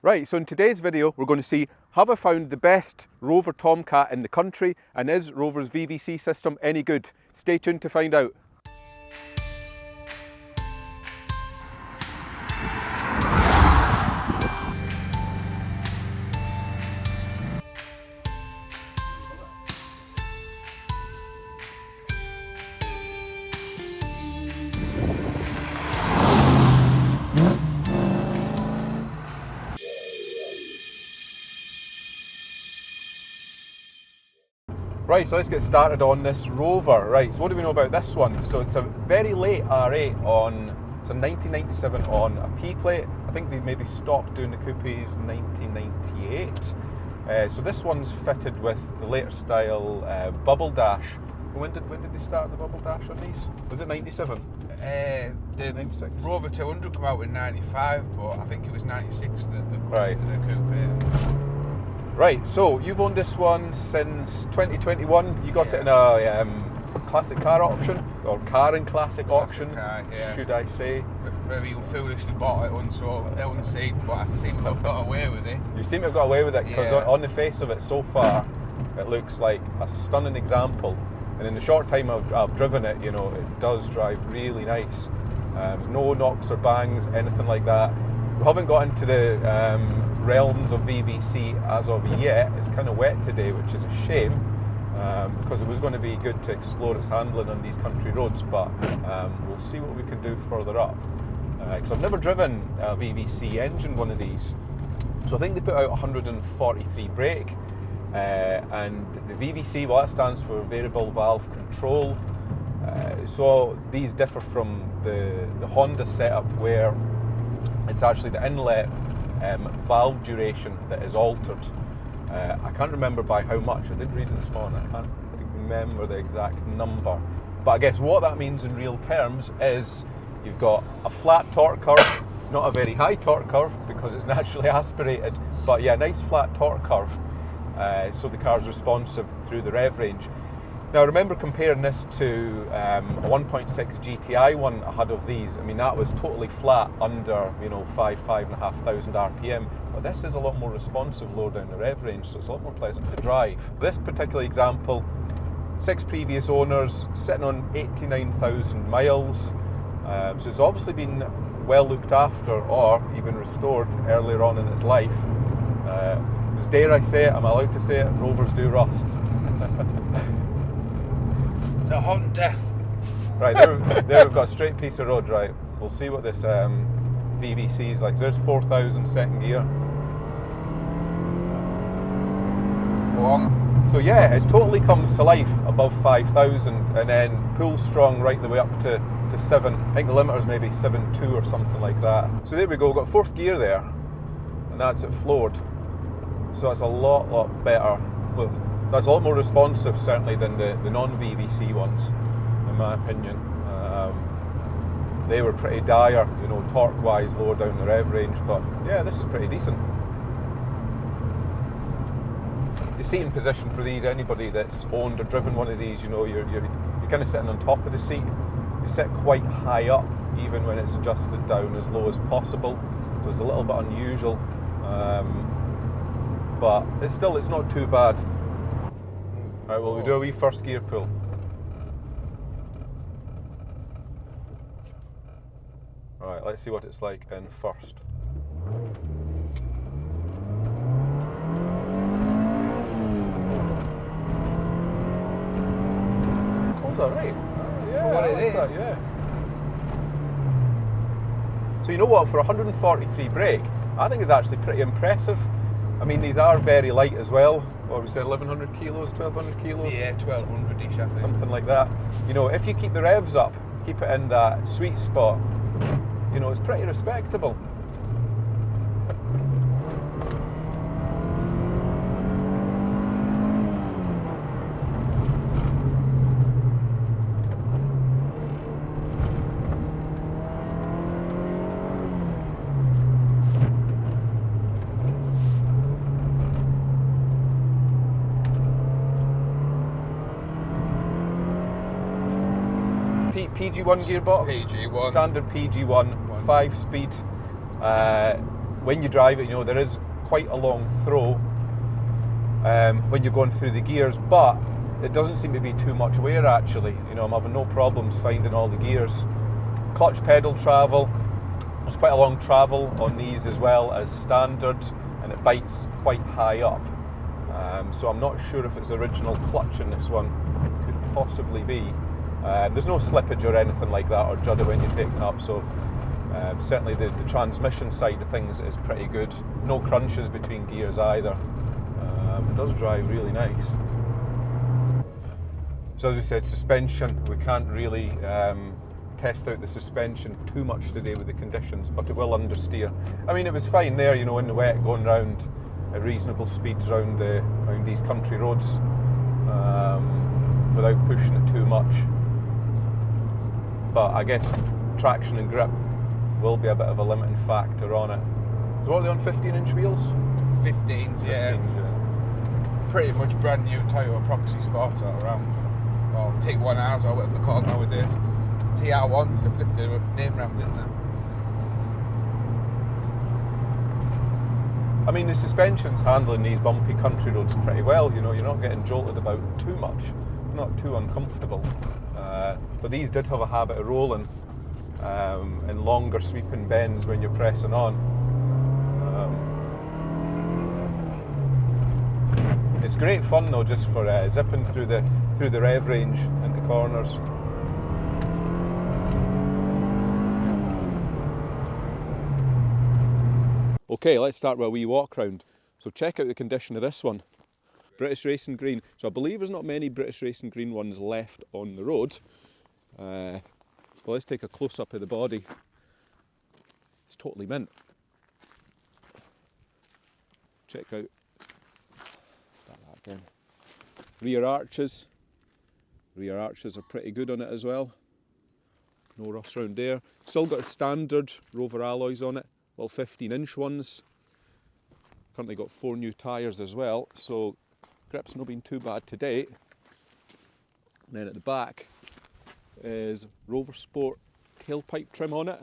Right, so in today's video we're going to see, have I found the best Rover Tomcat in the country, and is Rover's VVC system any good? Stay tuned to find out. Right, so let's get started on this Rover. Right, so what do we know about this one? So it's a very late R8 on, it's a 1997 on a P plate. I think they maybe stopped doing the coupes 1998. So this one's fitted with the later style bubble dash. When did they start the bubble dash on these? Was it 97? The 96. Rover 200 came out in 95, but I think it was 96 that Right. the coupe. Right, so you've owned this one since 2021. You got it in a classic car auction, or car and classic auction, car, yeah. should I say. Very foolishly bought it unseen, but I seem to have got away with it. You seem to have got away with it because Yeah. on the face of it so far, it looks like a stunning example. And in the short time I've driven it, you know, it does drive really nice. No knocks or bangs, anything like that. We haven't got into the realms of VVC as of yet. It's kind of wet today, which is a shame, because it was going to be good to explore its handling on these country roads, but we'll see what we can do further up. Because I've never driven a VVC engine, one of these. So I think they put out 143 brake, and the VVC, well, that stands for variable valve control. So these differ from the Honda setup, where it's actually the inlet valve duration that is altered. I can't remember by how much. I did read it this morning. I can't remember the exact number. But I guess what that means in real terms is you've got a flat torque curve, not a very high torque curve because it's naturally aspirated, but yeah, nice flat torque curve. So the car's responsive through the rev range. Now I remember comparing this to a 1.6 GTI one I had of these. I mean, that was totally flat under, you know, 5,500 RPM, but this is a lot more responsive lower down the rev range, so it's a lot more pleasant to drive. This particular example, 6 previous owners, sitting on 89,000 miles, so it's obviously been well looked after or even restored earlier on in its life. Dare I say it, am I allowed to say it, Rovers do rust. It's a Honda. Right, there we've got a straight piece of road, right. We'll see what this VVC is like. So there's 4,000 second gear. So yeah, it totally comes to life above 5,000 and then pulls strong right the way up to 7. I think the limiter's maybe 7.2 or something like that. So there we go, we've got 4th gear there, and that's it floored. So that's a lot better. Look, that's a lot more responsive certainly than the non-VVC ones, in my opinion. They were pretty dire, you know, torque-wise, lower down the rev range, but yeah, this is pretty decent. The seating position for these, anybody that's owned or driven one of these, you know, you're kind of sitting on top of the seat. You sit quite high up, even when it's adjusted down as low as possible. So it's a little bit unusual, but it's not too bad. Right, well, we do a wee first gear pull. Right, let's see what it's like in first. Goes alright. Yeah, For what it is. That, yeah. So you know what, for 143 brake, I think it's actually pretty impressive. I mean, these are very light as well. What we said, 1,100 kilos, 1,200 kilos? Yeah, 1,200-ish, I think. Something like that. You know, if you keep the revs up, keep it in that sweet spot, you know, it's pretty respectable. PG1 gearbox, PG1. standard PG1, 5-speed. when you drive it, you know, there is quite a long throw when you're going through the gears, but it doesn't seem to be too much wear actually. You know, I'm having no problems finding all the gears. Clutch pedal travel, there's quite a long travel on these as well as standard, and it bites quite high up. So I'm not sure if it's original clutch in this one, could possibly be. There's no slippage or anything like that, or judder when you're taking up, so certainly the transmission side of things is pretty good. No crunches between gears either. It does drive really nice. So as we said, suspension, we can't really test out the suspension too much today with the conditions, but it will understeer. I mean, it was fine there, you know, in the wet, going round at reasonable speeds around these country roads without pushing it too much. But I guess traction and grip will be a bit of a limiting factor on it. So what are they on, 15-inch wheels? 15s, yeah. Pretty much brand new Toyota Proxy Sports around, or T1Rs or whatever they're called nowadays. TR1s, they flipped their name round, didn't they? I mean, the suspension's handling these bumpy country roads pretty well, you know, you're not getting jolted about too much, not too uncomfortable. But these did have a habit of rolling in longer sweeping bends when you're pressing on. It's great fun though, just for zipping through the rev range into corners. Okay, let's start with a wee walk round. So check out the condition of this one. British Racing Green. So I believe there's not many British Racing Green ones left on the road. But let's take a close-up of the body. It's totally mint. Check out, start that again. Rear arches. Rear arches are pretty good on it as well. No rust around there. Still got a standard Rover alloys on it. Well, 15-inch ones. Currently got 4 new tyres as well, so grip's not been too bad to date. And then at the back is Rover Sport tailpipe trim on it.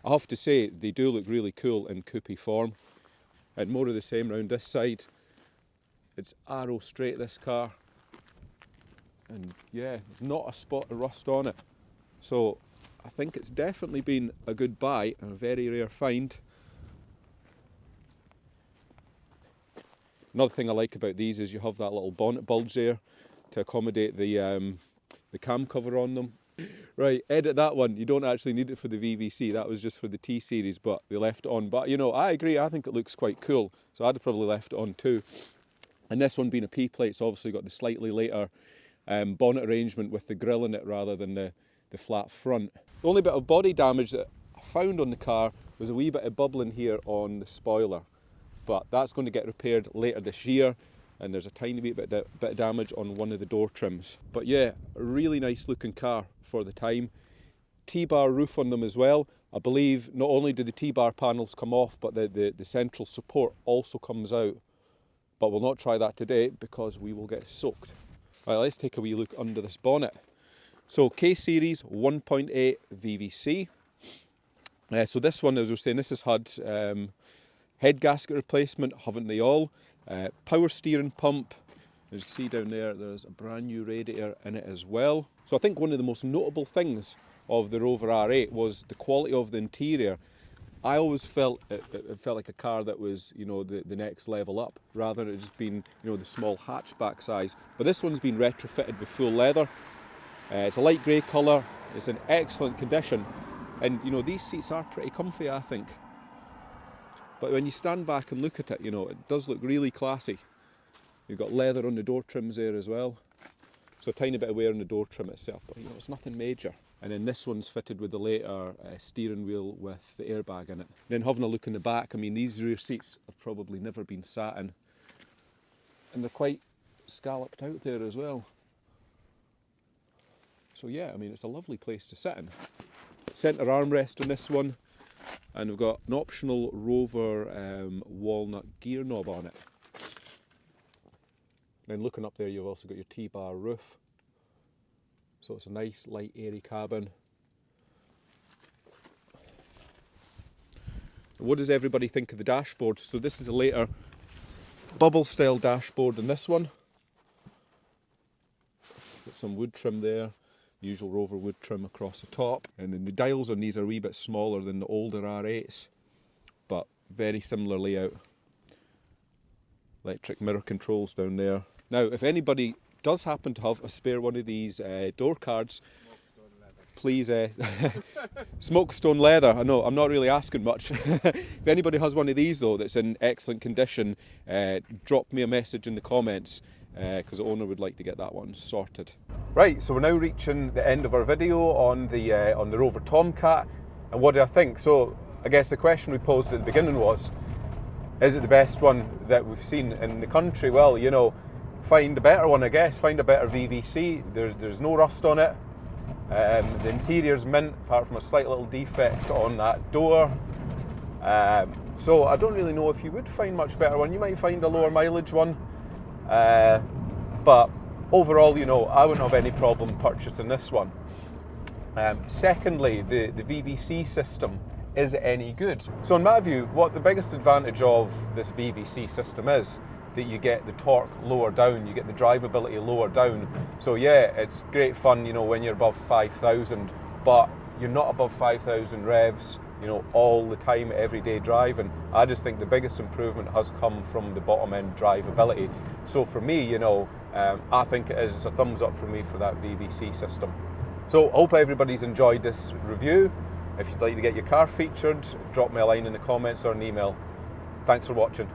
I have to say, they do look really cool in coupe form. And more of the same round this side. It's arrow straight, this car. And yeah, there's not a spot of rust on it. So I think it's definitely been a good buy and a very rare find. Another thing I like about these is you have that little bonnet bulge there to accommodate the cam cover on them. Right, edit that one. You don't actually need it for the VVC. That was just for the T series, but they left it on. But you know, I agree. I think it looks quite cool. So I'd have probably left it on too. And this one being a P plate, it's obviously got the slightly later bonnet arrangement with the grille in it rather than the flat front. The only bit of body damage that I found on the car was a wee bit of bubbling here on the spoiler, but that's going to get repaired later this year, and there's a tiny bit of damage on one of the door trims. But yeah, a really nice looking car for the time. T-bar roof on them as well. I believe not only do the T-bar panels come off, but the central support also comes out. But we'll not try that today because we will get soaked. Right, let's take a wee look under this bonnet. So K-Series 1.8 VVC. So this one, as we were saying, this has had head gasket replacement, haven't they all? Power steering pump. As you can see down there, there's a brand new radiator in it as well. So I think one of the most notable things of the Rover R8 was the quality of the interior. I always felt it felt like a car that was, you know, the next level up, rather than it just being, you know, the small hatchback size. But this one's been retrofitted with full leather. It's a light grey colour, it's in excellent condition, and you know, these seats are pretty comfy, I think. But when you stand back and look at it, you know, it does look really classy. You've got leather on the door trims there as well. So a tiny bit of wear on the door trim itself, but you know, it's nothing major. And then this one's fitted with the later steering wheel with the airbag in it. And then having a look in the back, I mean, these rear seats have probably never been sat in. And they're quite scalloped out there as well. So yeah, I mean, it's a lovely place to sit in. Centre armrest on this one, and we've got an optional Rover walnut gear knob on it. And then looking up there, you've also got your T-bar roof. So it's a nice, light, airy cabin. What does everybody think of the dashboard? So this is a later bubble style dashboard than this one. Got some wood trim there, usual Rover wood trim across the top, and then the dials on these are a wee bit smaller than the older R8s, but very similar layout. Electric mirror controls down there. Now, if anybody does happen to have a spare one of these door cards, please, smokestone leather. I know, I'm not really asking much. If anybody has one of these though that's in excellent condition, drop me a message in the comments, because the owner would like to get that one sorted. Right, so we're now reaching the end of our video on the Rover Tomcat, and what do I think? So I guess the question we posed at the beginning was, is it the best one that we've seen in the country? Well, you know, find a better one, I guess. Find a better VVC. There's no rust on it. The interior's mint, apart from a slight little defect on that door. So I don't really know if you would find much better one. You might find a lower mileage one. But overall, you know, I wouldn't have any problem purchasing this one. Secondly, the VVC system. Is it any good? So in my view, what the biggest advantage of this VVC system is that you get the torque lower down, you get the drivability lower down. So yeah, it's great fun, you know, when you're above 5,000, but you're not above 5,000 revs, you know, all the time, everyday driving. I just think the biggest improvement has come from the bottom end drivability. So for me, you know, I think it's a thumbs up for me for that VVC system. So I hope everybody's enjoyed this review. If you'd like to get your car featured, drop me a line in the comments or an email. Thanks for watching.